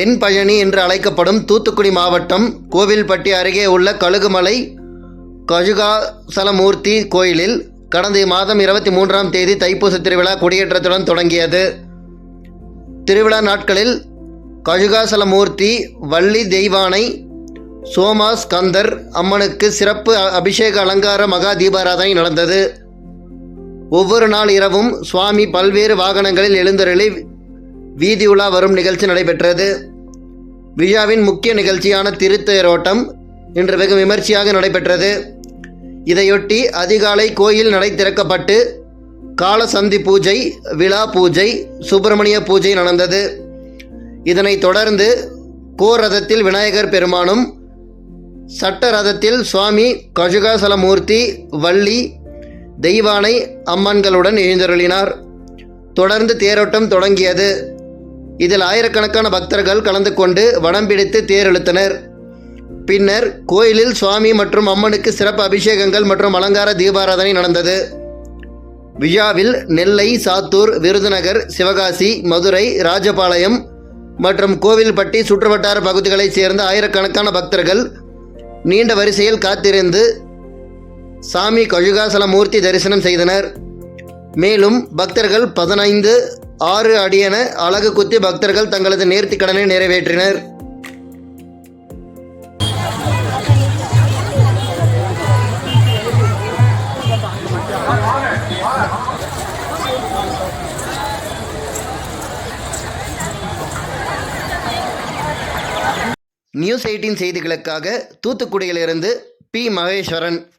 தென்பழனி என்று அழைக்கப்படும் தூத்துக்குடி மாவட்டம் கோவில்பட்டி அருகே உள்ள கழுகுமலை கஜுகாசலமூர்த்தி கோயிலில் கடந்த மாதம் 23ஆம் தேதி தைப்பூச திருவிழா கொடியேற்றத்துடன் தொடங்கியது. திருவிழா நாட்களில் கஜுகாசலமூர்த்தி, வள்ளி தெய்வானை, சோமாஸ்கந்தர் அம்மனுக்கு சிறப்பு அபிஷேக அலங்கார மகா தீபாராதனை நடந்தது. ஒவ்வொரு நாள் இரவும் சுவாமி பல்வேறு வாகனங்களில் எழுந்தருளி வீதி உலா வரும் நிகழ்ச்சி நடைபெற்றது. விழாவின் முக்கிய நிகழ்ச்சியான திருத்தேரோட்டம் இன்று வெகு விமர்சையாக நடைபெற்றது. இதையொட்டி அதிகாலை கோயில் நடை திறக்கப்பட்டு காலசந்தி பூஜை, விழா பூஜை, சுப்பிரமணிய பூஜை நடந்தது. இதனைத் தொடர்ந்து கோர் ரதத்தில் விநாயகர் பெருமானும், சட்ட ரதத்தில் சுவாமி கஜுகாசலமூர்த்தி, வள்ளி தெய்வானை அம்மன்களுடன் எழுந்தருளினார். தொடர்ந்து தேரோட்டம் தொடங்கியது. இதில் ஆயிரக்கணக்கான பக்தர்கள் கலந்து கொண்டு வடம் பிடித்து தேர் இழுத்தனர். பின்னர் கோயிலில் சுவாமி மற்றும் அம்மனுக்கு சிறப்பு அபிஷேகங்கள் மற்றும் அலங்கார தீபாராதனை நடந்தது. விழாவில் நெல்லை, சாத்தூர், விருதுநகர், சிவகாசி, மதுரை, ராஜபாளையம் மற்றும் கோவில்பட்டி சுற்றுவட்டார பகுதிகளைச் சேர்ந்த ஆயிரக்கணக்கான பக்தர்கள் நீண்ட வரிசையில் காத்திருந்து சாமி கஜுகாசலமூர்த்தி தரிசனம் செய்தனர். மேலும் பக்தர்கள் 15.6 அடி என அலகு குத்தி பக்தர்கள் தங்களது நேர்த்திக் கடனை நிறைவேற்றினர். News 18 செய்திகளுக்காக தூத்துக்குடியிலிருந்து பி. மகேஸ்வரன்.